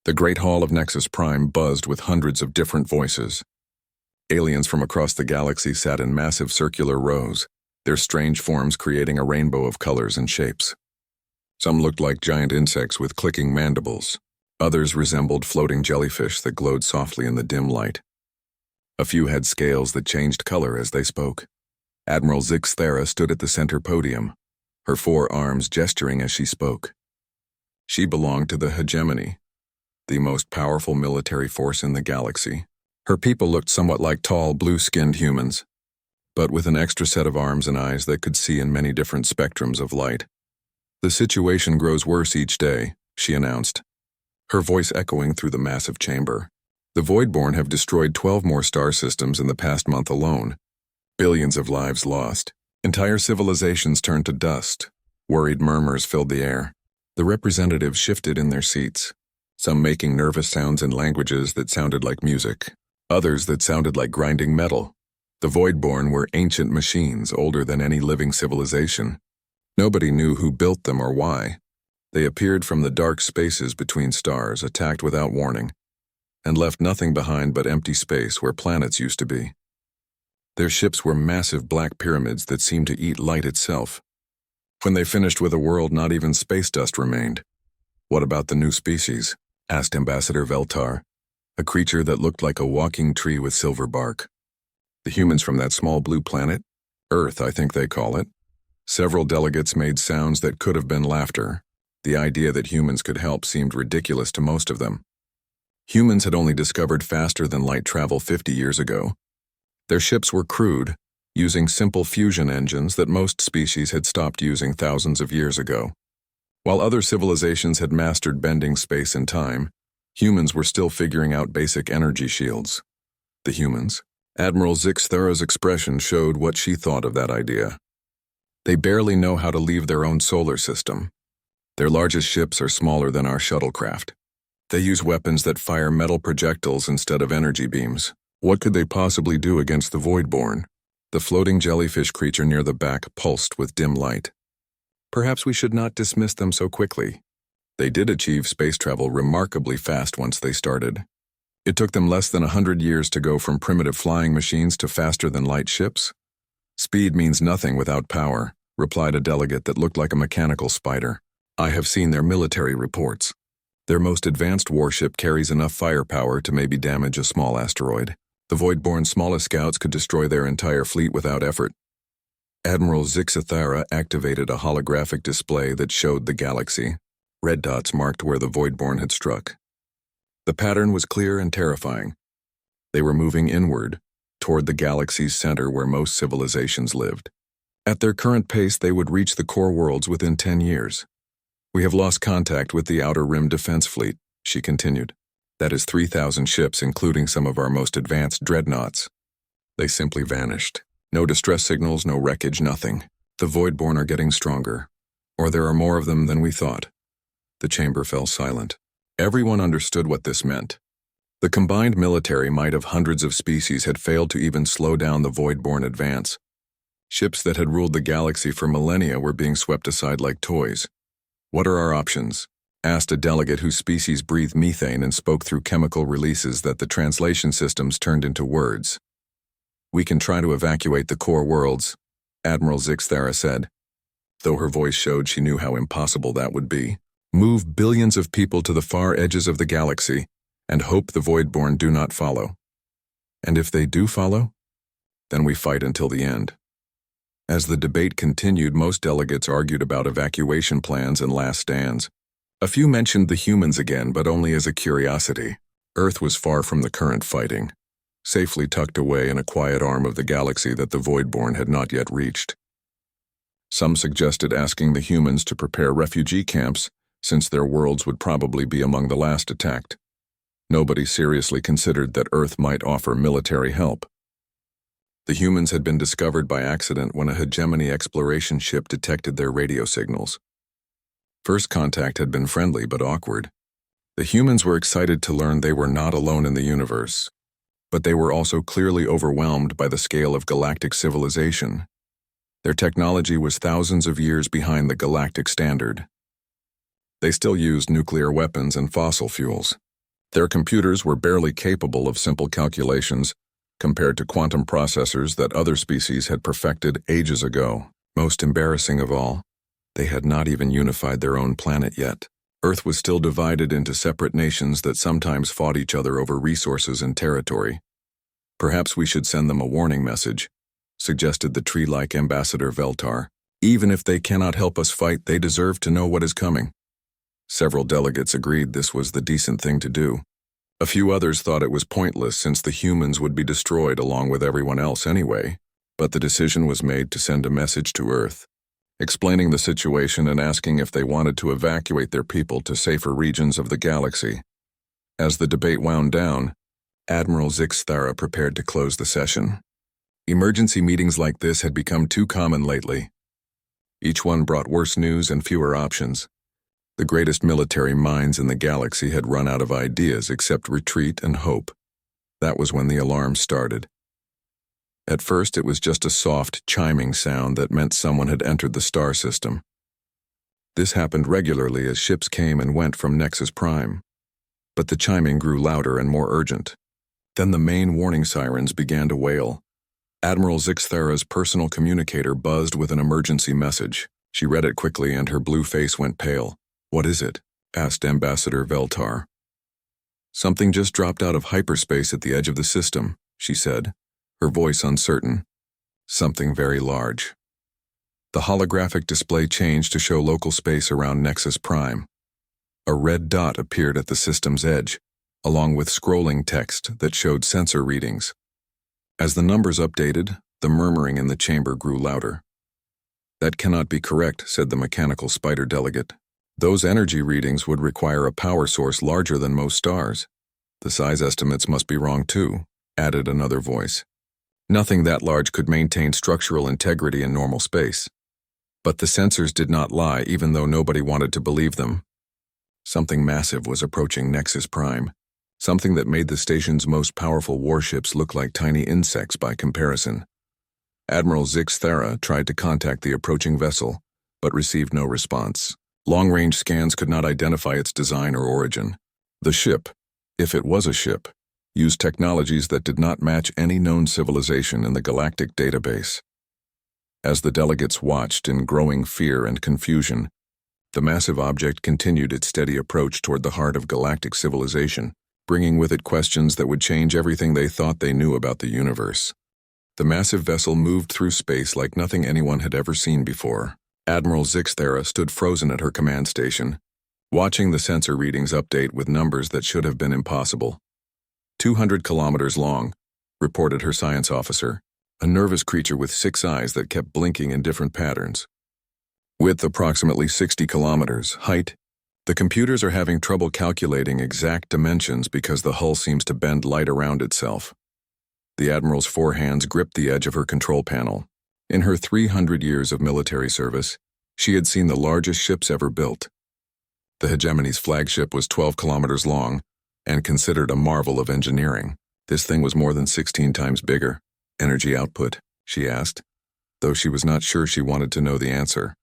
The Great Hall of Nexus Prime buzzed with hundreds of different voices. Aliens from across the galaxy sat in massive circular rows, their strange forms creating a rainbow of colors and shapes. Some looked like giant insects with clicking mandibles. Others resembled floating jellyfish that glowed softly in the dim light. A few had scales that changed color as they spoke. Admiral Zix Thera stood at the center podium, her 4 arms gesturing as she spoke. She belonged to the hegemony, the most powerful military force in the galaxy. Her people looked somewhat like tall, blue-skinned humans, but with an extra set of arms and eyes that could see in many different spectrums of light. "The situation grows worse each day," she announced, her voice echoing through the massive chamber. "The Voidborn have destroyed 12 more star systems in the past month alone. Billions of lives lost. Entire civilizations turned to dust." Worried murmurs filled the air. The representatives shifted in their seats, some making nervous sounds in languages that sounded like music, others that sounded like grinding metal. The Voidborn were ancient machines, older than any living civilization. Nobody knew who built them or why. They appeared from the dark spaces between stars, attacked without warning, and left nothing behind but empty space where planets used to be. Their ships were massive black pyramids that seemed to eat light itself. When they finished with a world, not even space dust remained. "What about the new species?" asked Ambassador Veltar, a creature that looked like a walking tree with silver bark. "The humans from that small blue planet? Earth, I think they call it." Several delegates made sounds that could have been laughter. The idea that humans could help seemed ridiculous to most of them. Humans had only discovered faster-than-light travel 50 years ago. Their ships were crude, using simple fusion engines that most species had stopped using thousands of years ago. While other civilizations had mastered bending space and time, humans were still figuring out basic energy shields. The humans? Admiral Zix Thera's expression showed what she thought of that idea. They barely know how to leave their own solar system. Their largest ships are smaller than our shuttlecraft. They use weapons that fire metal projectiles instead of energy beams. What could they possibly do against the Voidborn? The floating jellyfish creature near the back pulsed with dim light. "Perhaps we should not dismiss them so quickly. They did achieve space travel remarkably fast once they started. It took them less than 100 years to go from primitive flying machines to faster-than-light ships." "Speed means nothing without power," replied a delegate that looked like a mechanical spider. "I have seen their military reports. Their most advanced warship carries enough firepower to maybe damage a small asteroid. The Voidborn's smallest scouts could destroy their entire fleet without effort." Admiral Zix Thera activated a holographic display that showed the galaxy. Red dots marked where the Voidborn had struck. The pattern was clear and terrifying. They were moving inward, toward the galaxy's center where most civilizations lived. At their current pace, they would reach the core worlds within 10 years. "We have lost contact with the Outer Rim Defense Fleet," she continued. "That is 3,000 ships, including some of our most advanced dreadnoughts. They simply vanished. No distress signals, no wreckage, nothing. The Voidborn are getting stronger, or there are more of them than we thought." The chamber fell silent. Everyone understood what this meant. The combined military might of hundreds of species had failed to even slow down the Voidborn advance. Ships that had ruled the galaxy for millennia were being swept aside like toys. "What are our options?" asked a delegate whose species breathed methane and spoke through chemical releases that the translation systems turned into words. "We can try to evacuate the core worlds," Admiral Zix Thera said, though her voice showed she knew how impossible that would be. "Move billions of people to the far edges of the galaxy and hope the Voidborn do not follow. And if they do follow, then we fight until the end." As the debate continued, most delegates argued about evacuation plans and last stands. A few mentioned the humans again, but only as a curiosity. Earth was far from the current fighting, safely tucked away in a quiet arm of the galaxy that the Voidborn had not yet reached. Some suggested asking the humans to prepare refugee camps, since their worlds would probably be among the last attacked. Nobody seriously considered that Earth might offer military help. The humans had been discovered by accident when a hegemony exploration ship detected their radio signals. First contact had been friendly but awkward. The humans were excited to learn they were not alone in the universe, but they were also clearly overwhelmed by the scale of galactic civilization. Their technology was thousands of years behind the galactic standard. They still used nuclear weapons and fossil fuels. Their computers were barely capable of simple calculations compared to quantum processors that other species had perfected ages ago. Most embarrassing of all, they had not even unified their own planet yet. Earth was still divided into separate nations that sometimes fought each other over resources and territory. Perhaps we should send them a warning message, suggested the tree-like Ambassador Veltar. Even if they cannot help us fight, they deserve to know what is coming. Several delegates agreed this was the decent thing to do. A few others thought it was pointless since the humans would be destroyed along with everyone else anyway, but the decision was made to send a message to Earth, explaining the situation and asking if they wanted to evacuate their people to safer regions of the galaxy. As the debate wound down, Admiral Zixthara prepared to close the session. Emergency meetings like this had become too common lately. Each one brought worse news and fewer options. The greatest military minds in the galaxy had run out of ideas except retreat and hope. That was when the alarm started. At first, it was just a soft, chiming sound that meant someone had entered the star system. This happened regularly as ships came and went from Nexus Prime. But the chiming grew louder and more urgent. Then the main warning sirens began to wail. Admiral Zixthara's personal communicator buzzed with an emergency message. She read it quickly and her blue face went pale. "What is it?" asked Ambassador Veltar. "Something just dropped out of hyperspace at the edge of the system," she said, her voice uncertain. "Something very large." The holographic display changed to show local space around Nexus Prime. A red dot appeared at the system's edge, along with scrolling text that showed sensor readings. As the numbers updated, the murmuring in the chamber grew louder. "That cannot be correct," said the mechanical spider delegate. "Those energy readings would require a power source larger than most stars. The size estimates must be wrong too," added another voice. "Nothing that large could maintain structural integrity in normal space." But the sensors did not lie, even though nobody wanted to believe them. Something massive was approaching Nexus Prime, something that made the station's most powerful warships look like tiny insects by comparison. Admiral Zixthara tried to contact the approaching vessel, but received no response. Long-range scans could not identify its design or origin. The ship, if it was a ship, used technologies that did not match any known civilization in the galactic database. As the delegates watched in growing fear and confusion, the massive object continued its steady approach toward the heart of galactic civilization, bringing with it questions that would change everything they thought they knew about the universe. The massive vessel moved through space like nothing anyone had ever seen before. Admiral Zixthara stood frozen at her command station, watching the sensor readings update with numbers that should have been impossible. 200 kilometers long, reported her science officer, a nervous creature with 6 eyes that kept blinking in different patterns. Width approximately 60 kilometers, height. The computers are having trouble calculating exact dimensions because the hull seems to bend light around itself. The Admiral's 4 hands gripped the edge of her control panel. In her 300 years of military service, she had seen the largest ships ever built. The Hegemony's flagship was 12 kilometers long and considered a marvel of engineering. This thing was more than 16 times bigger. "Energy output?" she asked, though she was not sure she wanted to know the answer.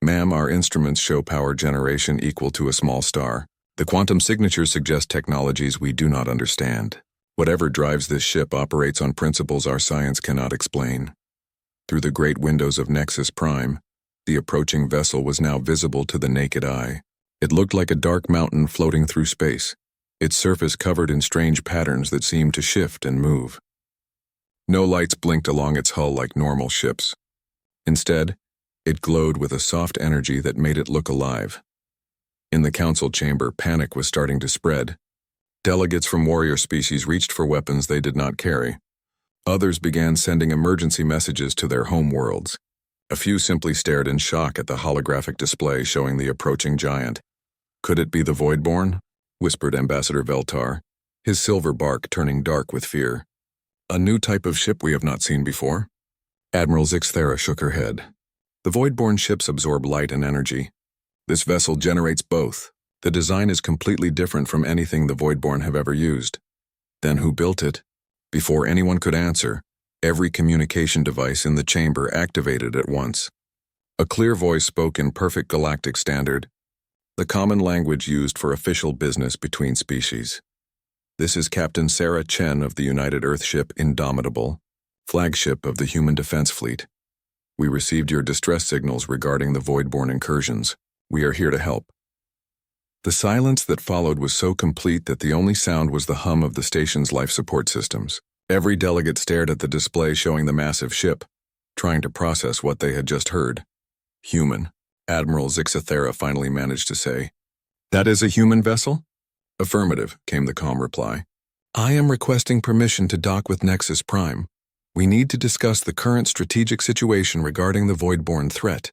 "Ma'am, our instruments show power generation equal to a small star. The quantum signatures suggest technologies we do not understand. Whatever drives this ship operates on principles our science cannot explain." Through the great windows of Nexus Prime, the approaching vessel was now visible to the naked eye. It looked like a dark mountain floating through space, its surface covered in strange patterns that seemed to shift and move. No lights blinked along its hull like normal ships. Instead, it glowed with a soft energy that made it look alive. In the council chamber, panic was starting to spread. Delegates from warrior species reached for weapons they did not carry. Others began sending emergency messages to their home worlds. A few simply stared in shock at the holographic display showing the approaching giant. "Could it be the Voidborn?" whispered Ambassador Veltar, his silver bark turning dark with fear. "A new type of ship we have not seen before?" Admiral Zixthara shook her head. "The Voidborn ships absorb light and energy. This vessel generates both. The design is completely different from anything the Voidborn have ever used." "Then who built it?" Before anyone could answer, every communication device in the chamber activated at once. A clear voice spoke in perfect galactic standard. the common language used for official business between species. This is Captain Sarah Chen of the United Earthship Indomitable, flagship of the Human Defense Fleet. We received your distress signals regarding the Voidborn incursions. We are here to help. The silence that followed was so complete that the only sound was the hum of the station's life support systems. Every delegate stared at the display showing the massive ship, trying to process what they had just heard. Human, Admiral Zixathera finally managed to say. That is a human vessel? Affirmative, came the calm reply. I am requesting permission to dock with Nexus Prime. We need to discuss the current strategic situation regarding the Voidborn threat.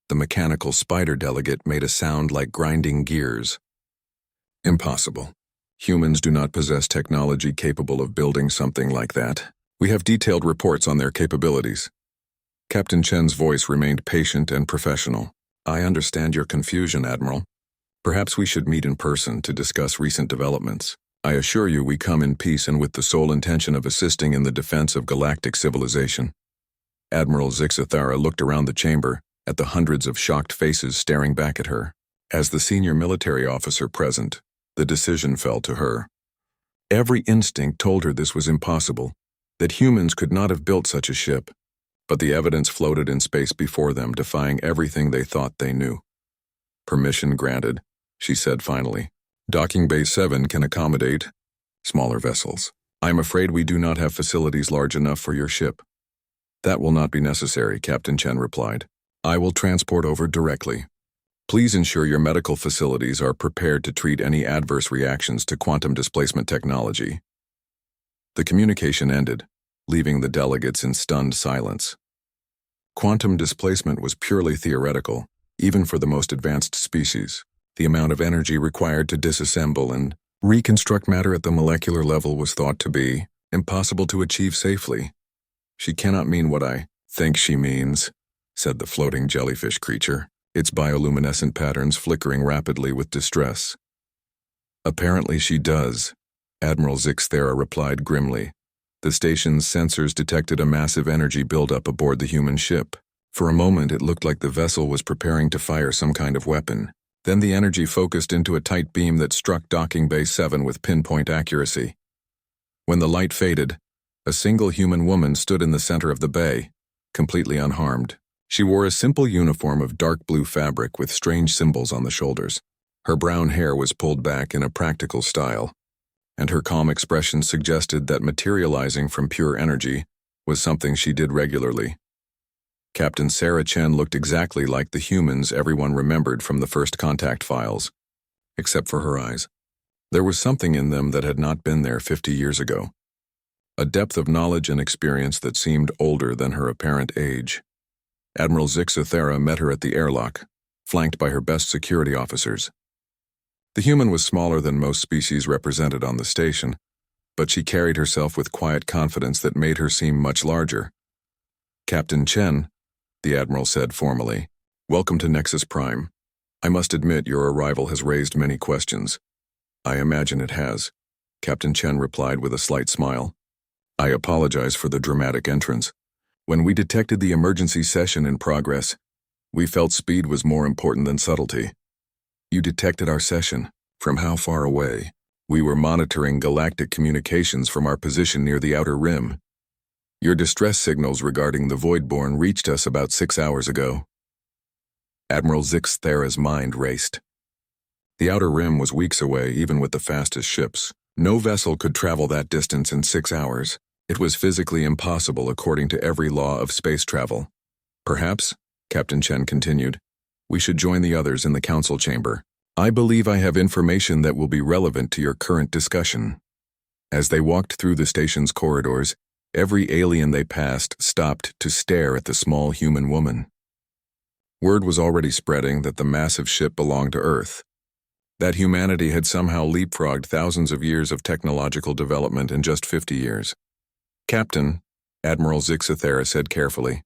The mechanical spider delegate made a sound like grinding gears. Impossible. Humans do not possess technology capable of building something like that. We have detailed reports on their capabilities. Captain Chen's voice remained patient and professional. I understand your confusion, Admiral. Perhaps we should meet in person to discuss recent developments. I assure you we come in peace and with the sole intention of assisting in the defense of galactic civilization. Admiral Zixathara looked around the chamber, at the hundreds of shocked faces staring back at her. As the senior military officer present, the decision fell to her. Every instinct told her this was impossible, that humans could not have built such a ship, but the evidence floated in space before them, defying everything they thought they knew. Permission granted, she said finally. Docking Bay 7 can accommodate smaller vessels. I'm afraid we do not have facilities large enough for your ship. That will not be necessary, Captain Chen replied. I will transport over directly. Please ensure your medical facilities are prepared to treat any adverse reactions to quantum displacement technology. The communication ended, leaving the delegates in stunned silence. Quantum displacement was purely theoretical, even for the most advanced species. The amount of energy required to disassemble and reconstruct matter at the molecular level was thought to be impossible to achieve safely. She cannot mean what I think she means, said the floating jellyfish creature, its bioluminescent patterns flickering rapidly with distress. Apparently she does, Admiral Zixathera replied grimly. The station's sensors detected a massive energy buildup aboard the human ship. For a moment it looked like the vessel was preparing to fire some kind of weapon. Then the energy focused into a tight beam that struck Docking Bay 7 with pinpoint accuracy. When the light faded, a single human woman stood in the center of the bay, completely unharmed. She wore a simple uniform of dark blue fabric with strange symbols on the shoulders. Her brown hair was pulled back in a practical style, and her calm expression suggested that materializing from pure energy was something she did regularly. Captain Sarah Chen looked exactly like the humans everyone remembered from the first contact files, except for her eyes. There was something in them that had not been there 50 years ago. A depth of knowledge and experience that seemed older than her apparent age. Admiral Zixathera met her at the airlock, flanked by her best security officers. The human was smaller than most species represented on the station, but she carried herself with quiet confidence that made her seem much larger. Captain Chen, the Admiral said formally, welcome to Nexus Prime. I must admit your arrival has raised many questions. I imagine it has, Captain Chen replied with a slight smile. I apologize for the dramatic entrance. When we detected the emergency session in progress, we felt speed was more important than subtlety. You detected our session. From how far away? We were monitoring galactic communications from our position near the outer rim. Your distress signals regarding the Voidborn reached us about 6 hours ago. Admiral Zixathera's mind raced. The outer rim was weeks away, even with the fastest ships. No vessel could travel that distance in 6 hours. It was physically impossible according to every law of space travel. Perhaps, Captain Chen continued, we should join the others in the council chamber. I believe I have information that will be relevant to your current discussion. As they walked through the station's corridors, every alien they passed stopped to stare at the small human woman. Word was already spreading that the massive ship belonged to Earth, that humanity had somehow leapfrogged thousands of years of technological development in just 50 years. Captain, Admiral Zixathera said carefully,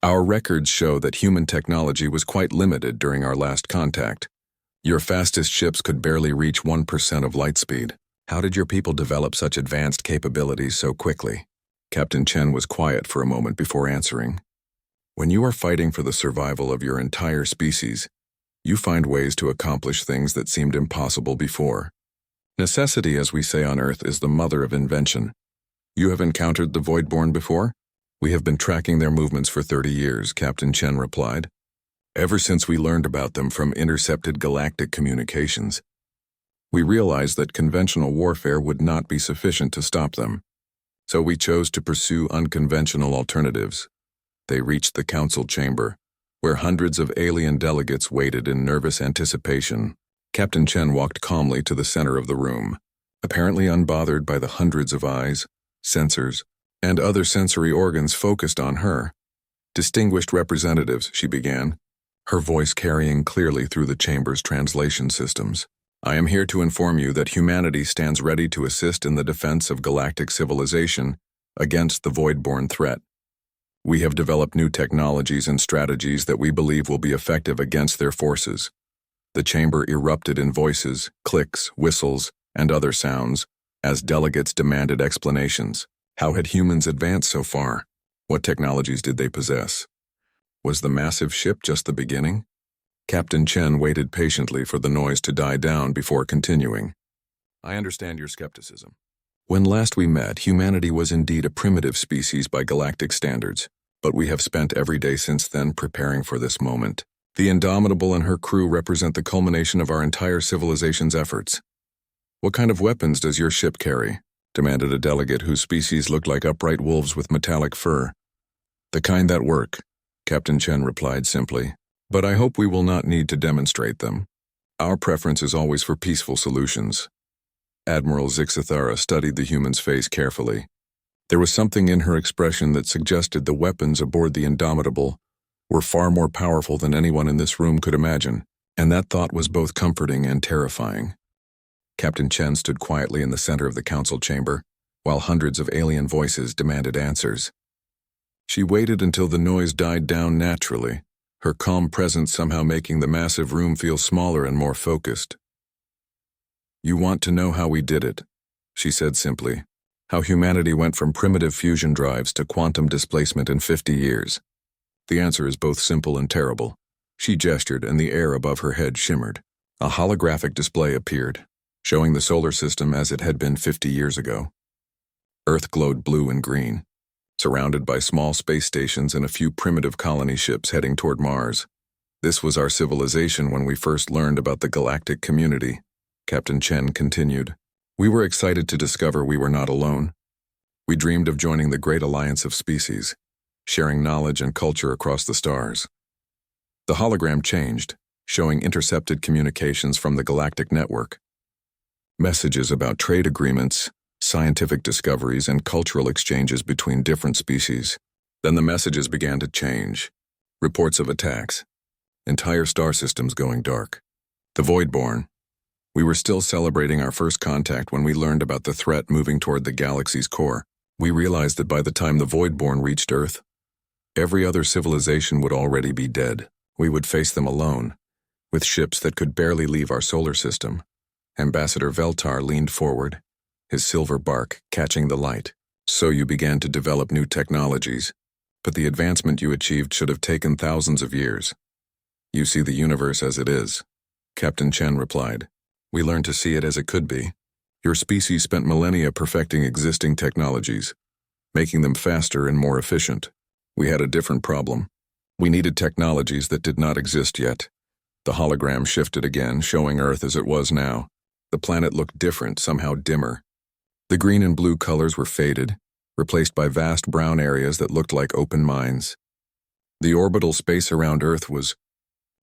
our records show that human technology was quite limited during our last contact. Your fastest ships could barely reach 1% of light speed. How did your people develop such advanced capabilities so quickly? Captain Chen was quiet for a moment before answering. When you are fighting for the survival of your entire species, You find ways to accomplish things that seemed impossible before. Necessity, as we say on Earth, is the mother of invention. You have encountered the Voidborn before? We have been tracking their movements for 30 years, Captain Chen replied. Ever since we learned about them from intercepted galactic communications. We realized that conventional warfare would not be sufficient to stop them. So we chose to pursue unconventional alternatives. They reached the council chamber, where hundreds of alien delegates waited in nervous anticipation. Captain Chen walked calmly to the center of the room, apparently unbothered by the hundreds of eyes, sensors, and other sensory organs focused on her. Distinguished representatives, she began, her voice carrying clearly through the chamber's translation systems. I am here to inform you that humanity stands ready to assist in the defense of galactic civilization against the Voidborn threat. We have developed new technologies and strategies that we believe will be effective against their forces. The chamber erupted in voices, clicks, whistles, and other sounds as delegates demanded explanations. How had humans advanced so far? What technologies did they possess? Was the massive ship just the beginning? Captain Chen waited patiently for the noise to die down before continuing. I understand your skepticism. When last we met, humanity was indeed a primitive species by galactic standards, but we have spent every day since then preparing for this moment. The Indomitable and her crew represent the culmination of our entire civilization's efforts. What kind of weapons does your ship carry? Demanded a delegate whose species looked like upright wolves with metallic fur. The kind that work, Captain Chen replied simply. But I hope we will not need to demonstrate them. Our preference is always for peaceful solutions. Admiral Zixithara studied the human's face carefully. There was something in her expression that suggested the weapons aboard the Indomitable were far more powerful than anyone in this room could imagine, and that thought was both comforting and terrifying. Captain Chen stood quietly in the center of the council chamber, while hundreds of alien voices demanded answers. She waited until the noise died down naturally, her calm presence somehow making the massive room feel smaller and more focused. You want to know how we did it, she said simply. How humanity went from primitive fusion drives to quantum displacement in 50 years. The answer is both simple and terrible. She gestured and the air above her head shimmered. A holographic display appeared, showing the solar system as it had been 50 years ago. Earth glowed blue and green, surrounded by small space stations and a few primitive colony ships heading toward Mars. This was our civilization when we first learned about the galactic community, Captain Chen continued. We were excited to discover we were not alone. We dreamed of joining the great alliance of species, sharing knowledge and culture across the stars. The hologram changed, showing intercepted communications from the galactic network. Messages about trade agreements, scientific discoveries, and cultural exchanges between different species. Then the messages began to change. Reports of attacks. Entire star systems going dark. The Voidborn. We were still celebrating our first contact when we learned about the threat moving toward the galaxy's core. We realized that by the time the Voidborn reached Earth, every other civilization would already be dead. We would face them alone, with ships that could barely leave our solar system. Ambassador Veltar leaned forward, his silver bark catching the light. So you began to develop new technologies, but the advancement you achieved should have taken thousands of years. You see the universe as it is, Captain Chen replied. We learned to see it as it could be. Your species spent millennia perfecting existing technologies, making them faster and more efficient. We had a different problem. We needed technologies that did not exist yet. The hologram shifted again, showing Earth as it was now. The planet looked different, somehow dimmer. The green and blue colors were faded, replaced by vast brown areas that looked like open mines. The orbital space around Earth was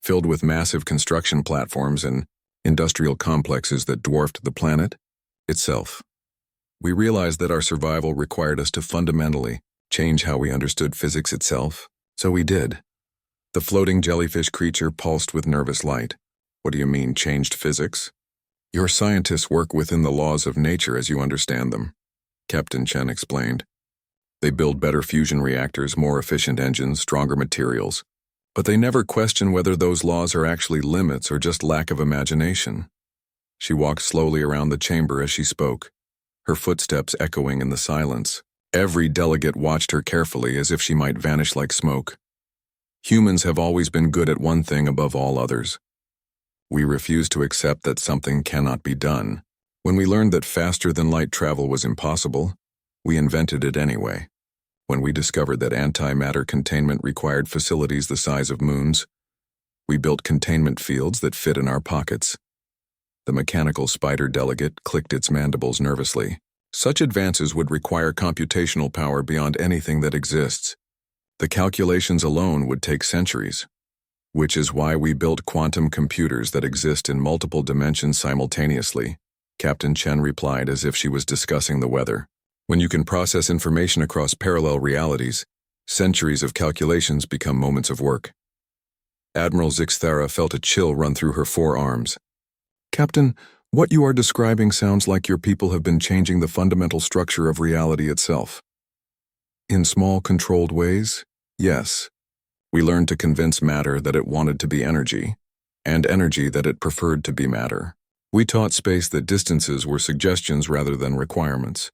filled with massive construction platforms and industrial complexes that dwarfed the planet itself. We realized that our survival required us to fundamentally change how we understood physics itself, so we did. The floating jellyfish creature pulsed with nervous light. What do you mean, changed physics? Your scientists work within the laws of nature as you understand them, Captain Chen explained. They build better fusion reactors, more efficient engines, stronger materials. But they never question whether those laws are actually limits or just lack of imagination. She walked slowly around the chamber as she spoke, her footsteps echoing in the silence. Every delegate watched her carefully as if she might vanish like smoke. Humans have always been good at one thing above all others, We refuse to accept that something cannot be done. When we learned that faster-than-light travel was impossible, we invented it anyway. When we discovered that antimatter containment required facilities the size of moons, we built containment fields that fit in our pockets. The mechanical spider delegate clicked its mandibles nervously. Such advances would require computational power beyond anything that exists. The calculations alone would take centuries, which is why we built quantum computers that exist in multiple dimensions simultaneously, Captain Chen replied as if she was discussing the weather. When you can process information across parallel realities, centuries of calculations become moments of work. Admiral Zixthara felt a chill run through her forearms. Captain, what you are describing sounds like your people have been changing the fundamental structure of reality itself. In small, controlled ways, yes. We learned to convince matter that it wanted to be energy, and energy that it preferred to be matter. We taught space that distances were suggestions rather than requirements.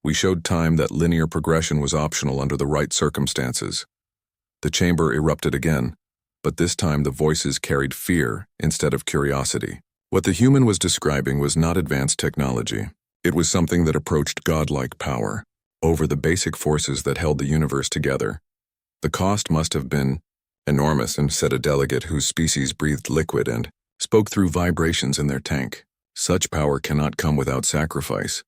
We showed time that linear progression was optional under the right circumstances. The chamber erupted again, but this time the voices carried fear instead of curiosity. What the human was describing was not advanced technology. It was something that approached godlike power over the basic forces that held the universe together. The cost must have been enormous, said a delegate whose species breathed liquid and spoke through vibrations in their tank. Such power cannot come without sacrifice.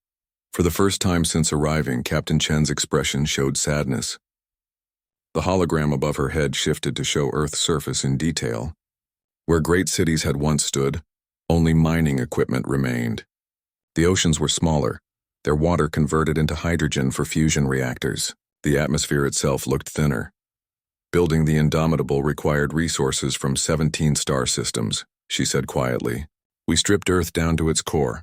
For the first time since arriving, Captain Chen's expression showed sadness. The hologram above her head shifted to show Earth's surface in detail. Where great cities had once stood, only mining equipment remained. The oceans were smaller, their water converted into hydrogen for fusion reactors. The atmosphere itself looked thinner. Building the Indomitable required resources from 17 star systems, she said quietly. We stripped Earth down to its core.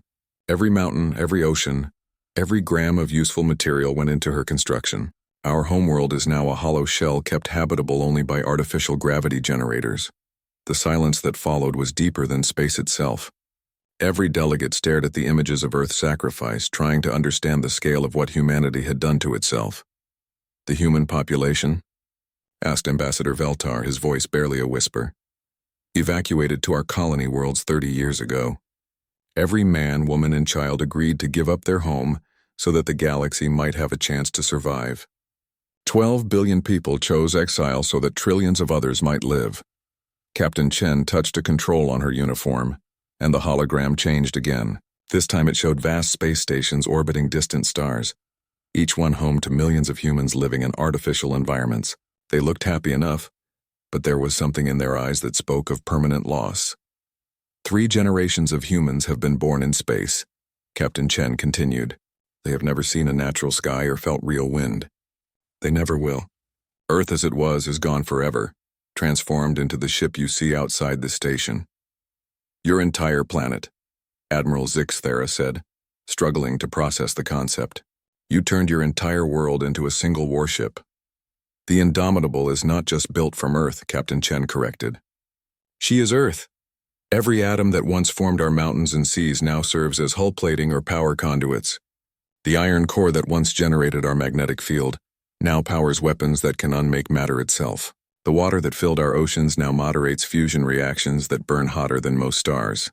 Every mountain, every ocean, every gram of useful material went into her construction. Our homeworld is now a hollow shell kept habitable only by artificial gravity generators. The silence that followed was deeper than space itself. Every delegate stared at the images of Earth's sacrifice, trying to understand the scale of what humanity had done to itself. The human population? Asked Ambassador Veltar, his voice barely a whisper. Evacuated to our colony worlds 30 years ago. Every man, woman, and child agreed to give up their home so that the galaxy might have a chance to survive. 12 billion people chose exile so that trillions of others might live. Captain Chen touched a control on her uniform, and the hologram changed again. This time it showed vast space stations orbiting distant stars, each one home to millions of humans living in artificial environments. They looked happy enough, but there was something in their eyes that spoke of permanent loss. 3 generations of humans have been born in space, Captain Chen continued. They have never seen a natural sky or felt real wind. They never will. Earth as it was is gone forever, transformed into the ship you see outside the station. Your entire planet, Admiral Zixthara said, struggling to process the concept. You turned your entire world into a single warship. The Indomitable is not just built from Earth, Captain Chen corrected. She is Earth. Every atom that once formed our mountains and seas now serves as hull plating or power conduits. The iron core that once generated our magnetic field now powers weapons that can unmake matter itself. The water that filled our oceans now moderates fusion reactions that burn hotter than most stars.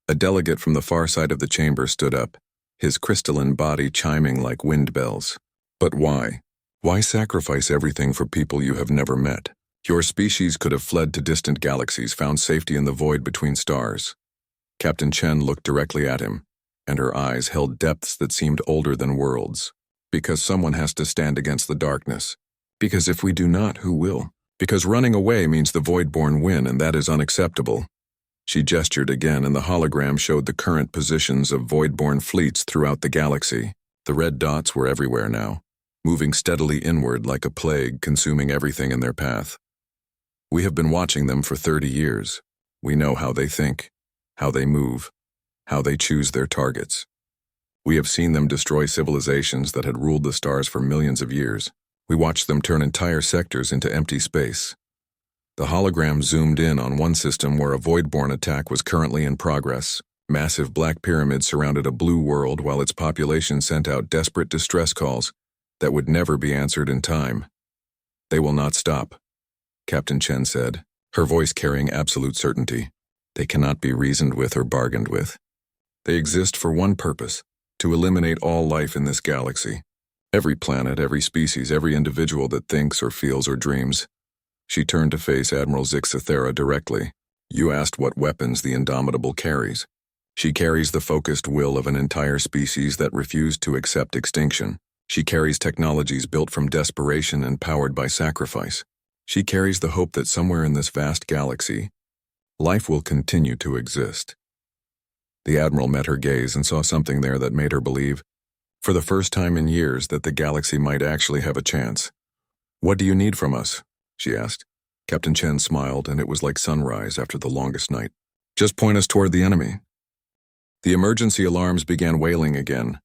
A delegate from the far side of the chamber stood up, his crystalline body chiming like wind bells. But why? Why sacrifice everything for people you have never met? Your species could have fled to distant galaxies, found safety in the void between stars. Captain Chen looked directly at him, and her eyes held depths that seemed older than worlds. Because someone has to stand against the darkness. Because if we do not, who will? Because running away means the Voidborn win, and that is unacceptable. She gestured again, and the hologram showed the current positions of Voidborn fleets throughout the galaxy. The red dots were everywhere now, moving steadily inward like a plague, consuming everything in their path. We have been watching them for 30 years. We know how they think, how they move, how they choose their targets. We have seen them destroy civilizations that had ruled the stars for millions of years. We watched them turn entire sectors into empty space. The hologram zoomed in on one system where a Voidborn attack was currently in progress. Massive black pyramids surrounded a blue world while its population sent out desperate distress calls that would never be answered in time. They will not stop, Captain Chen said, her voice carrying absolute certainty. They cannot be reasoned with or bargained with. They exist for one purpose: to eliminate all life in this galaxy. Every planet, every species, every individual that thinks or feels or dreams. She turned to face Admiral Zixathera directly. You asked what weapons the Indomitable carries. She carries the focused will of an entire species that refused to accept extinction. She carries technologies built from desperation and powered by sacrifice. She carries the hope that somewhere in this vast galaxy, life will continue to exist. The Admiral met her gaze and saw something there that made her believe, for the first time in years, that the galaxy might actually have a chance. "What do you need from us?" she asked. Captain Chen smiled, and it was like sunrise after the longest night. "Just point us toward the enemy." The emergency alarms began wailing again,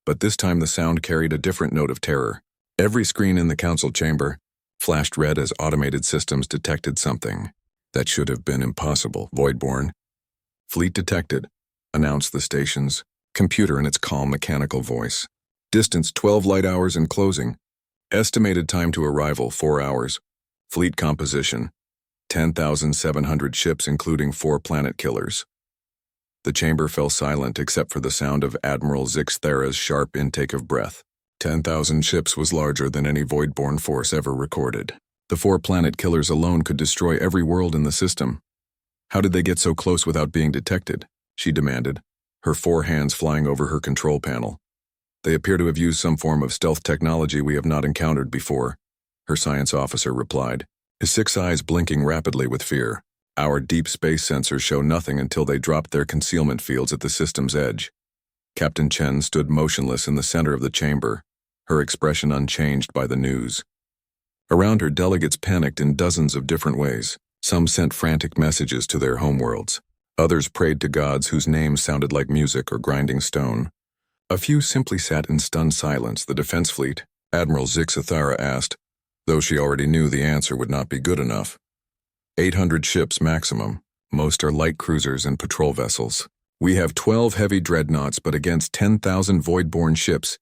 but this time the sound carried a different note of terror. Every screen in the council chamber flashed red as automated systems detected something that should have been impossible. "Voidborn. Fleet detected," announced the station's computer in its calm mechanical voice. "Distance 12 light hours and closing. Estimated time to arrival 4 hours. Fleet composition 10,700 ships including 4 planet killers." The chamber fell silent except for the sound of Admiral Zixathera's sharp intake of breath. 10,000 ships was larger than any Voidborn force ever recorded. The 4 planet killers alone could destroy every world in the system. "How did they get so close without being detected?" she demanded, her 4 hands flying over her control panel. "They appear to have used some form of stealth technology we have not encountered before," her science officer replied, his 6 eyes blinking rapidly with fear. "Our deep space sensors show nothing until they drop their concealment fields at the system's edge." Captain Chen stood motionless in the center of the chamber, her expression unchanged by the news. Around her, delegates panicked in dozens of different ways. Some sent frantic messages to their homeworlds. Others prayed to gods whose names sounded like music or grinding stone. A few simply sat in stunned silence. The defense fleet, Admiral Zixathera asked, though she already knew the answer would not be good enough. 800 ships maximum. Most are light cruisers and patrol vessels. We have 12 heavy dreadnoughts, but against 10,000 Voidborn ships.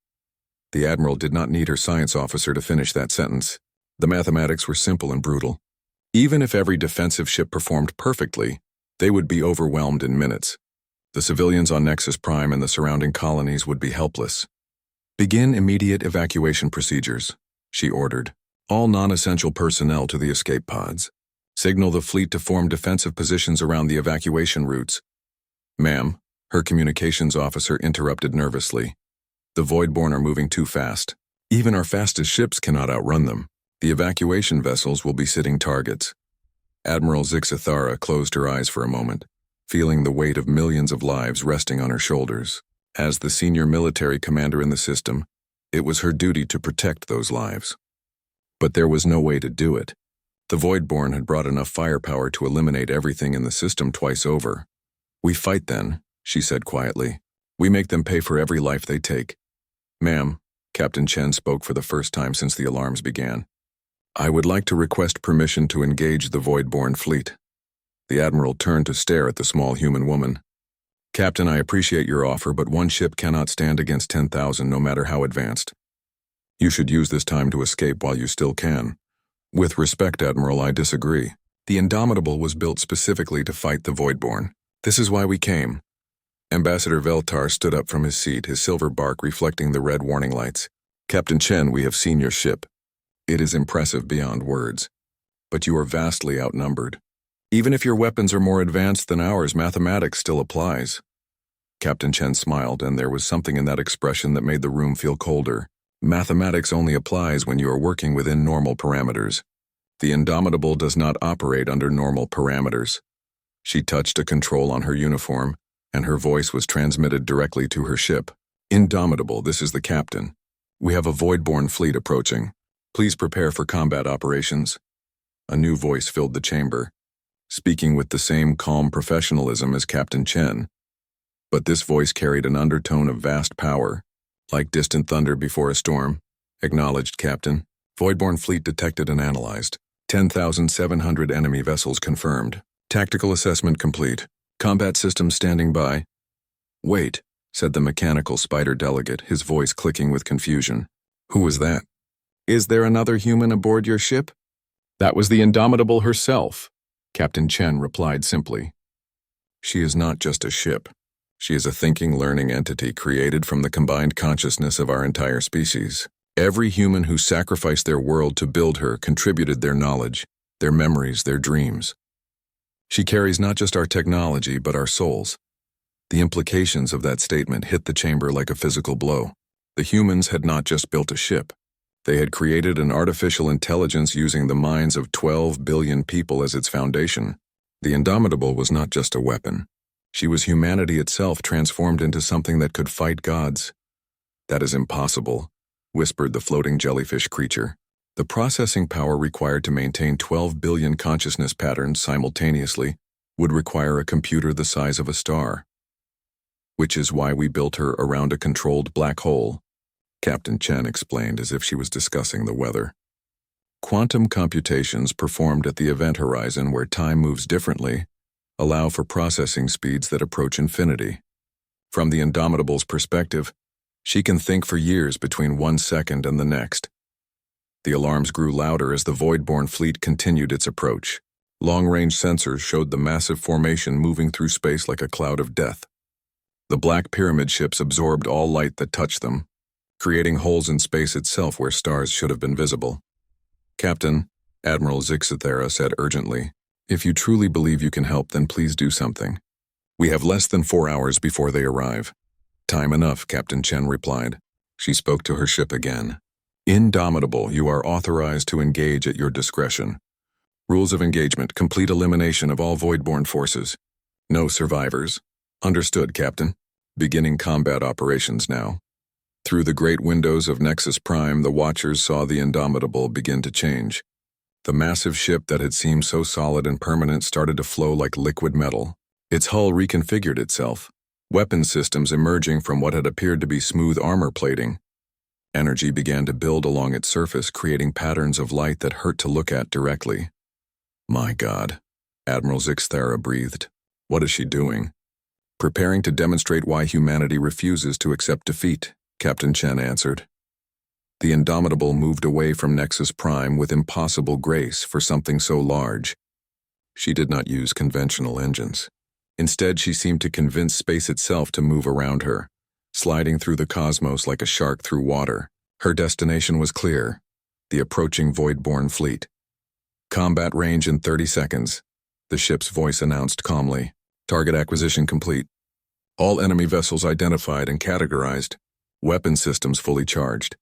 The Admiral did not need her science officer to finish that sentence. The mathematics were simple and brutal. Even if every defensive ship performed perfectly, they would be overwhelmed in minutes. The civilians on Nexus Prime and the surrounding colonies would be helpless. "Begin immediate evacuation procedures," she ordered. "All non-essential personnel to the escape pods. Signal the fleet to form defensive positions around the evacuation routes." "Ma'am," her communications officer interrupted nervously. "The Voidborn are moving too fast. Even our fastest ships cannot outrun them. The evacuation vessels will be sitting targets." Admiral Zixathera closed her eyes for a moment, feeling the weight of millions of lives resting on her shoulders. As the senior military commander in the system, it was her duty to protect those lives. But there was no way to do it. The Voidborn had brought enough firepower to eliminate everything in the system twice over. "We fight then," she said quietly. "We make them pay for every life they take." "Ma'am," Captain Chen spoke for the first time since the alarms began, "I would like to request permission to engage the Voidborn fleet." The Admiral turned to stare at the small human woman. "Captain, I appreciate your offer, but one ship cannot stand against 10,000 no matter how advanced. You should use this time to escape while you still can." "With respect, Admiral, I disagree. The Indomitable was built specifically to fight the Voidborn. This is why we came." Ambassador Veltar stood up from his seat, his silver bark reflecting the red warning lights. "Captain Chen, we have seen your ship. It is impressive beyond words. But you are vastly outnumbered. Even if your weapons are more advanced than ours, mathematics still applies." Captain Chen smiled, and there was something in that expression that made the room feel colder. "Mathematics only applies when you are working within normal parameters. The Indomitable does not operate under normal parameters." She touched a control on her uniform, and her voice was transmitted directly to her ship. "Indomitable, this is the captain. We have a Voidborn fleet approaching. Please prepare for combat operations." A new voice filled the chamber, speaking with the same calm professionalism as Captain Chen. But this voice carried an undertone of vast power, like distant thunder before a storm. "Acknowledged, Captain. Voidborn fleet detected and analyzed. 10,700 enemy vessels confirmed. Tactical assessment complete. Combat systems standing by." "Wait," said the mechanical spider delegate, his voice clicking with confusion. "Who was that?" "Is there another human aboard your ship?" "That was the Indomitable herself," Captain Chen replied simply. She is not just a ship. She is a thinking, learning entity created from the combined consciousness of our entire species. Every human who sacrificed their world to build her contributed their knowledge, their memories, their dreams. She carries not just our technology, but our souls. The implications of that statement hit the chamber like a physical blow. The humans had not just built a ship. They had created an artificial intelligence using the minds of 12 billion people as its foundation. The Indomitable was not just a weapon. She was humanity itself transformed into something that could fight gods. "That is impossible," whispered the floating jellyfish creature. The processing power required to maintain 12 billion consciousness patterns simultaneously would require a computer the size of a star. "Which is why we built her around a controlled black hole," Captain Chen explained as if she was discussing the weather. "Quantum computations performed at the event horizon where time moves differently allow for processing speeds that approach infinity. From the Indomitable's perspective, she can think for years between 1 second and the next." The alarms grew louder as the Voidborn fleet continued its approach. Long-range sensors showed the massive formation moving through space like a cloud of death. The Black Pyramid ships absorbed all light that touched them, creating holes in space itself where stars should have been visible. "Captain," Admiral Zixithera said urgently, "if you truly believe you can help, then please do something. We have less than 4 hours before they arrive." "Time enough," Captain Chen replied. She spoke to her ship again. "Indomitable, you are authorized to engage at your discretion. Rules of engagement: complete elimination of all Voidborn forces. No survivors." "Understood, Captain. Beginning combat operations now." Through the great windows of Nexus Prime, the Watchers saw the Indomitable begin to change. The massive ship that had seemed so solid and permanent started to flow like liquid metal. Its hull reconfigured itself, weapon systems emerging from what had appeared to be smooth armor plating. Energy began to build along its surface, creating patterns of light that hurt to look at directly. "My God," Admiral Zixthera breathed. "What is she doing?" "Preparing to demonstrate why humanity refuses to accept defeat," Captain Chen answered. The Indomitable moved away from Nexus Prime with impossible grace for something so large. She did not use conventional engines. Instead, she seemed to convince space itself to move around her, sliding through the cosmos like a shark through water. Her destination was clear: the approaching Voidborn fleet. "Combat range in 30 seconds, the ship's voice announced calmly. "Target acquisition complete. All enemy vessels identified and categorized. Weapon systems fully charged."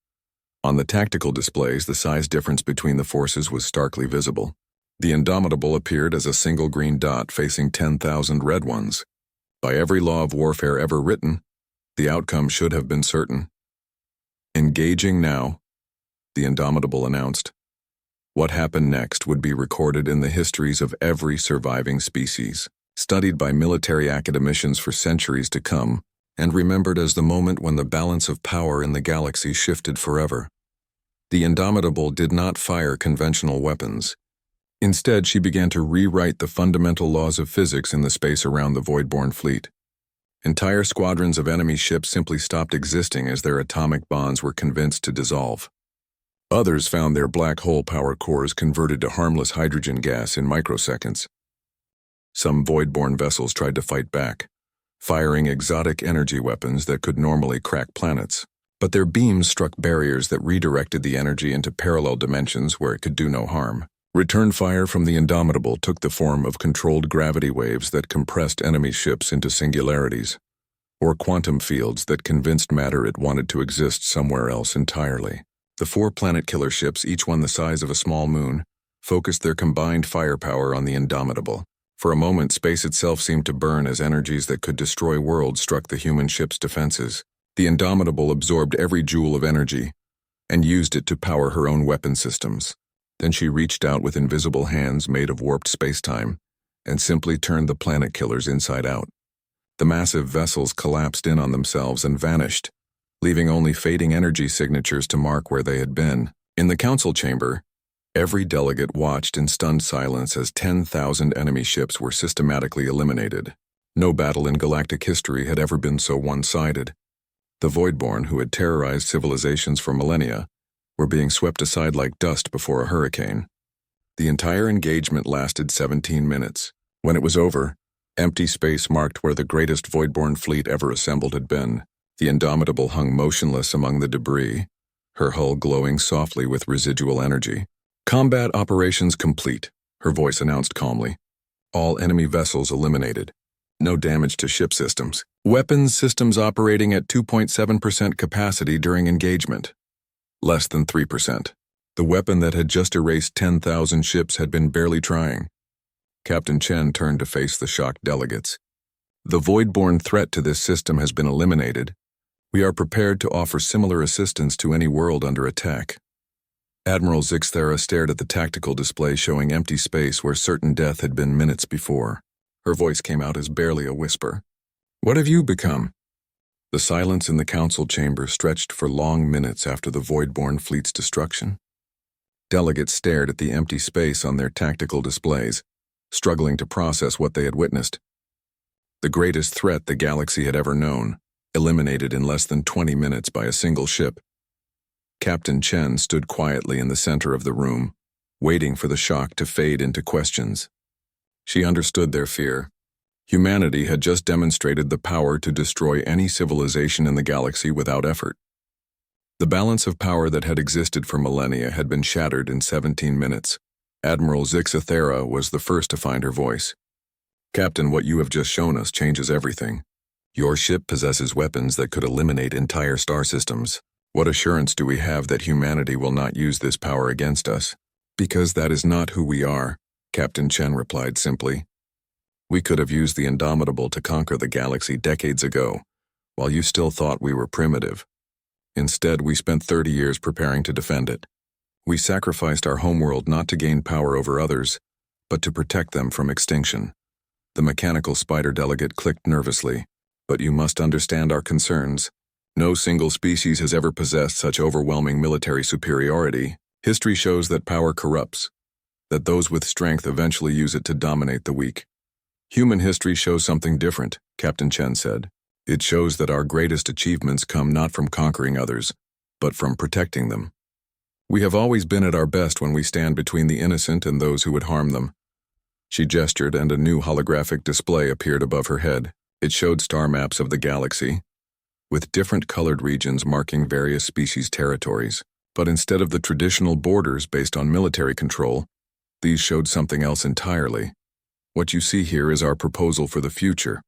On the tactical displays, the size difference between the forces was starkly visible. The Indomitable appeared as a single green dot facing 10,000 red ones. By every law of warfare ever written, the outcome should have been certain. "Engaging now," the Indomitable announced. What happened next would be recorded in the histories of every surviving species, studied by military academicians for centuries to come, and remembered as the moment when the balance of power in the galaxy shifted forever. The Indomitable did not fire conventional weapons. Instead, she began to rewrite the fundamental laws of physics in the space around the Voidborn fleet. Entire squadrons of enemy ships simply stopped existing as their atomic bonds were convinced to dissolve. Others found their black hole power cores converted to harmless hydrogen gas in microseconds. Some Voidborn vessels tried to fight back, firing exotic energy weapons that could normally crack planets. But their beams struck barriers that redirected the energy into parallel dimensions where it could do no harm. Return fire from the Indomitable took the form of controlled gravity waves that compressed enemy ships into singularities, or quantum fields that convinced matter it wanted to exist somewhere else entirely. The 4 planet-killer ships, each one the size of a small moon, focused their combined firepower on the Indomitable. For a moment, space itself seemed to burn as energies that could destroy worlds struck the human ship's defenses. The Indomitable absorbed every joule of energy and used it to power her own weapon systems. Then she reached out with invisible hands made of warped spacetime and simply turned the planet killers inside out. The massive vessels collapsed in on themselves and vanished, leaving only fading energy signatures to mark where they had been. In the council chamber, every delegate watched in stunned silence as 10,000 enemy ships were systematically eliminated. No battle in galactic history had ever been so one-sided. The Voidborn, who had terrorized civilizations for millennia, were being swept aside like dust before a hurricane. The entire engagement lasted 17 minutes. When it was over, Empty space marked where the greatest Voidborn fleet ever assembled had been. The Indomitable hung motionless among the debris, her hull glowing softly with residual energy. "Combat operations complete," her voice announced calmly. "All enemy vessels eliminated. No damage to ship systems. Weapons systems operating at 2.7% capacity during engagement. Less than 3%. The weapon that had just erased 10,000 ships had been barely trying." Captain Chen turned to face the shocked delegates. "The Voidborn threat to this system has been eliminated. We are prepared to offer similar assistance to any world under attack." Admiral Zixthera stared at the tactical display showing empty space where certain death had been minutes before. Her voice came out as barely a whisper. "What have you become?" The silence in the council chamber stretched for long minutes after the Voidborn fleet's destruction. Delegates stared at the empty space on their tactical displays, struggling to process what they had witnessed. The greatest threat the galaxy had ever known, eliminated in less than 20 minutes by a single ship. Captain Chen stood quietly in the center of the room, waiting for the shock to fade into questions. She understood their fear. Humanity had just demonstrated the power to destroy any civilization in the galaxy without effort. The balance of power that had existed for millennia had been shattered in 17 minutes. Admiral Zixthera was the first to find her voice. "Captain, what you have just shown us changes everything. Your ship possesses weapons that could eliminate entire star systems. What assurance do we have that humanity will not use this power against us?" "Because that is not who we are," Captain Chen replied simply. "We could have used the Indomitable to conquer the galaxy decades ago, while you still thought we were primitive. Instead, we spent 30 years preparing to defend it. We sacrificed our homeworld not to gain power over others, but to protect them from extinction." The mechanical spider delegate clicked nervously. "But you must understand our concerns. No single species has ever possessed such overwhelming military superiority. History shows that power corrupts, that those with strength eventually use it to dominate the weak. Human history shows something different," Captain Chen said. "It shows that our greatest achievements come not from conquering others, but from protecting them. We have always been at our best when we stand between the innocent and those who would harm them." She gestured, and a new holographic display appeared above her head. It showed star maps of the galaxy, with different colored regions marking various species' territories. But instead of the traditional borders based on military control, these showed something else entirely. "What you see here is our proposal for the future,"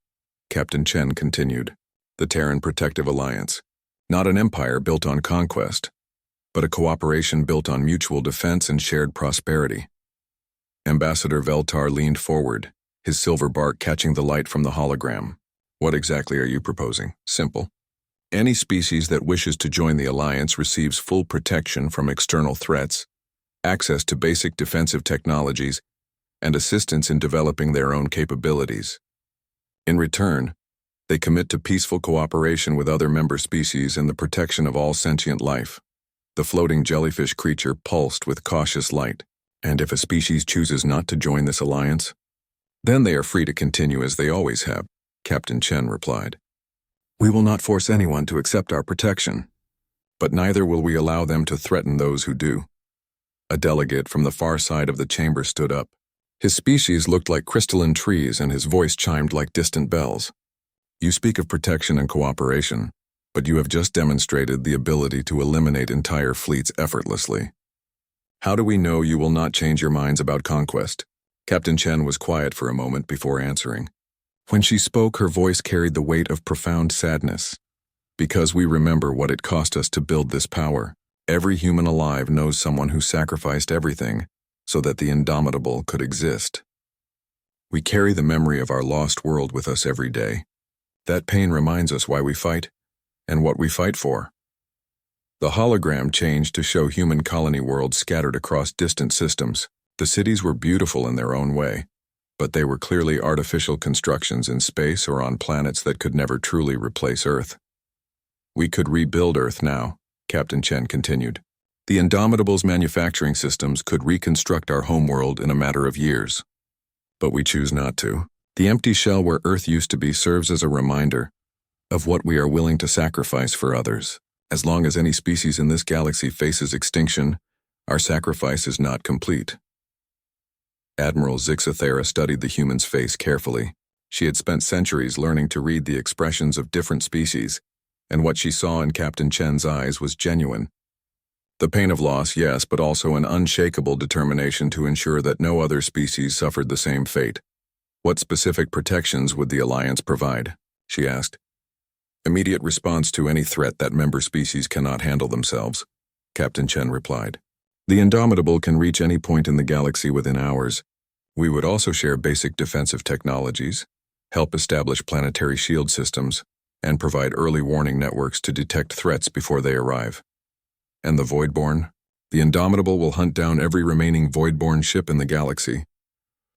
Captain Chen continued. "The Terran Protective Alliance. Not an empire built on conquest, but a cooperation built on mutual defense and shared prosperity." Ambassador Veltar leaned forward, his silver bark catching the light from the hologram. "What exactly are you proposing?" "Simple. Any species that wishes to join the Alliance receives full protection from external threats, access to basic defensive technologies, and assistance in developing their own capabilities. In return, they commit to peaceful cooperation with other member species and the protection of all sentient life." The floating jellyfish creature pulsed with cautious light. "And if a species chooses not to join this alliance, then they are free to continue as they always have," Captain Chen replied. "We will not force anyone to accept our protection, but neither will we allow them to threaten those who do." A delegate from the far side of the chamber stood up. His species looked like crystalline trees and his voice chimed like distant bells. "You speak of protection and cooperation, but you have just demonstrated the ability to eliminate entire fleets effortlessly. How do we know you will not change your minds about conquest?" Captain Chen was quiet for a moment before answering. When she spoke, her voice carried the weight of profound sadness. "Because we remember what it cost us to build this power. Every human alive knows someone who sacrificed everything so that the Indomitable could exist. We carry the memory of our lost world with us every day. That pain reminds us why we fight and what we fight for." The hologram changed to show human colony worlds scattered across distant systems. The cities were beautiful in their own way, but they were clearly artificial constructions in space or on planets that could never truly replace Earth. "We could rebuild Earth now," Captain Chen continued. "The Indomitable's manufacturing systems could reconstruct our homeworld in a matter of years. But we choose not to. The empty shell where Earth used to be serves as a reminder of what we are willing to sacrifice for others. As long as any species in this galaxy faces extinction, our sacrifice is not complete." Admiral Zixthera studied the human's face carefully. She had spent centuries learning to read the expressions of different species, and what she saw in Captain Chen's eyes was genuine. The pain of loss, yes, but also an unshakable determination to ensure that no other species suffered the same fate. What specific protections would the Alliance provide? She asked. Immediate response to any threat that member species cannot handle themselves, Captain Chen replied. The Indomitable can reach any point in the galaxy within hours. We would also share basic defensive technologies, help establish planetary shield systems, and provide early warning networks to detect threats before they arrive. And the Voidborn? The Indomitable will hunt down every remaining Voidborn ship in the galaxy.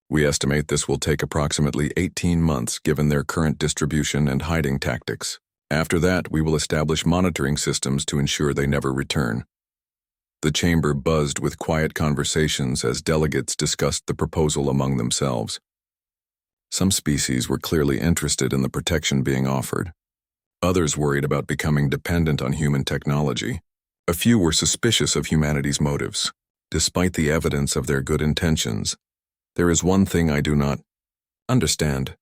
We estimate this will take approximately 18 months given their current distribution and hiding tactics. After that, we will establish monitoring systems to ensure they never return. The chamber buzzed with quiet conversations as delegates discussed the proposal among themselves. Some species were clearly interested in the protection being offered. Others worried about becoming dependent on human technology. A few were suspicious of humanity's motives. Despite the evidence of their good intentions, there is one thing I do not understand,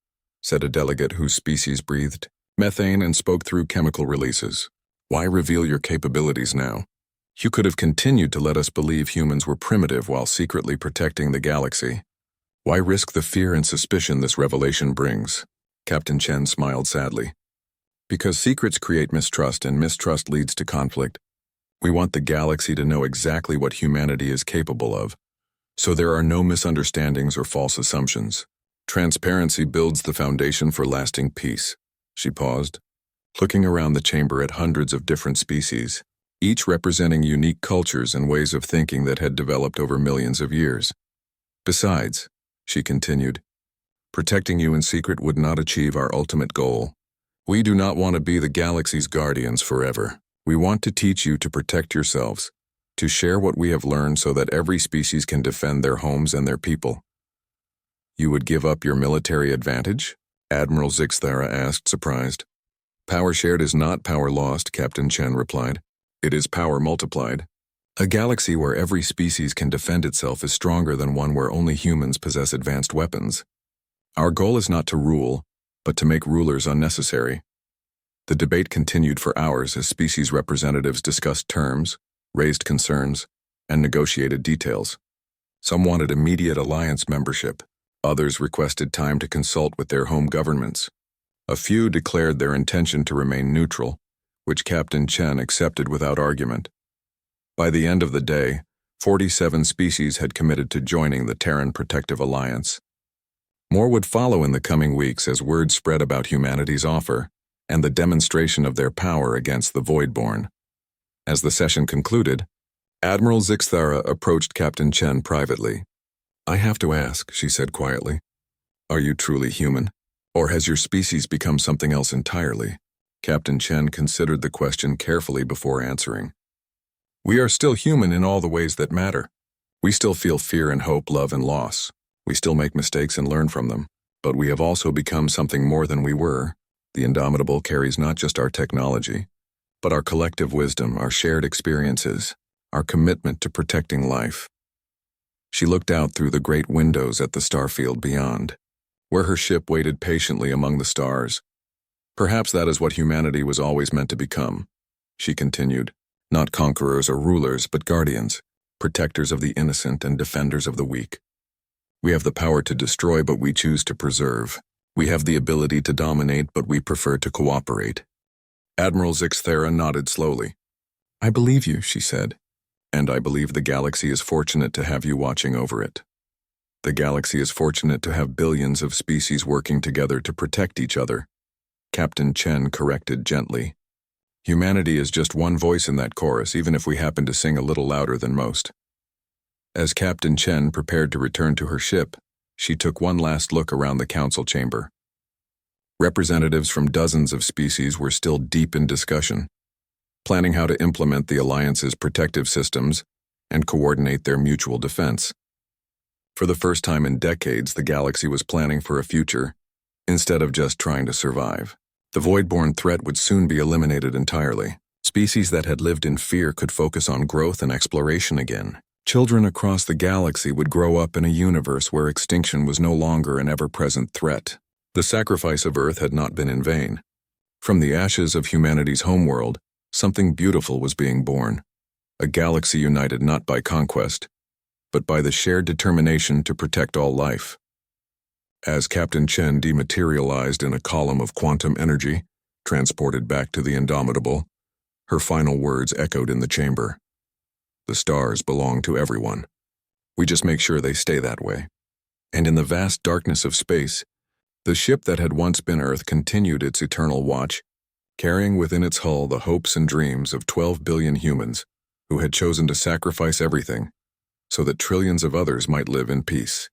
said a delegate whose species breathed methane and spoke through chemical releases. Why reveal your capabilities now? You could have continued to let us believe humans were primitive while secretly protecting the galaxy. Why risk the fear and suspicion this revelation brings? Captain Chen smiled sadly. Because secrets create mistrust and mistrust leads to conflict. We want the galaxy to know exactly what humanity is capable of, so there are no misunderstandings or false assumptions. Transparency builds the foundation for lasting peace. She paused, looking around the chamber at hundreds of different species, each representing unique cultures and ways of thinking that had developed over millions of years. Besides, she continued, protecting you in secret would not achieve our ultimate goal. We do not want to be the galaxy's guardians forever. We want to teach you to protect yourselves, to share what we have learned so that every species can defend their homes and their people. You would give up your military advantage? Admiral Zixthara asked, surprised. Power shared is not power lost, Captain Chen replied. It is power multiplied. A galaxy where every species can defend itself is stronger than one where only humans possess advanced weapons. Our goal is not to rule, but to make rulers unnecessary. The debate continued for hours as species representatives discussed terms, raised concerns, and negotiated details. Some wanted immediate alliance membership. Others requested time to consult with their home governments. A few declared their intention to remain neutral, which Captain Chen accepted without argument. By the end of the day, 47 species had committed to joining the Terran Protective Alliance. More would follow in the coming weeks as word spread about humanity's offer and the demonstration of their power against the Voidborn. As the session concluded, Admiral Zixthara approached Captain Chen privately. I have to ask, she said quietly, are you truly human? Or has your species become something else entirely? Captain Chen considered the question carefully before answering. We are still human in all the ways that matter. We still feel fear and hope, love and loss. We still make mistakes and learn from them. But we have also become something more than we were. The Indomitable carries not just our technology, but our collective wisdom, our shared experiences, our commitment to protecting life. She looked out through the great windows at the starfield beyond, where her ship waited patiently among the stars. Perhaps that is what humanity was always meant to become, she continued. Not conquerors or rulers, but guardians, protectors of the innocent and defenders of the weak. We have the power to destroy, but we choose to preserve. We have the ability to dominate, but we prefer to cooperate. Admiral Zixthara nodded slowly. I believe you, she said. And I believe the galaxy is fortunate to have you watching over it. The galaxy is fortunate to have billions of species working together to protect each other. Captain Chen corrected gently. Humanity is just one voice in that chorus, even if we happen to sing a little louder than most. As Captain Chen prepared to return to her ship, she took one last look around the council chamber. Representatives from dozens of species were still deep in discussion, planning how to implement the Alliance's protective systems and coordinate their mutual defense. For the first time in decades, the galaxy was planning for a future, instead of just trying to survive. The Voidborn threat would soon be eliminated entirely. Species that had lived in fear could focus on growth and exploration again. Children across the galaxy would grow up in a universe where extinction was no longer an ever-present threat. The sacrifice of Earth had not been in vain. From the ashes of humanity's homeworld, something beautiful was being born. A galaxy united not by conquest, but by the shared determination to protect all life. As Captain Chen dematerialized in a column of quantum energy, transported back to the Indomitable, her final words echoed in the chamber. The stars belong to everyone. We just make sure they stay that way. And in the vast darkness of space, the ship that had once been Earth continued its eternal watch, carrying within its hull the hopes and dreams of 12 billion humans who had chosen to sacrifice everything so that trillions of others might live in peace.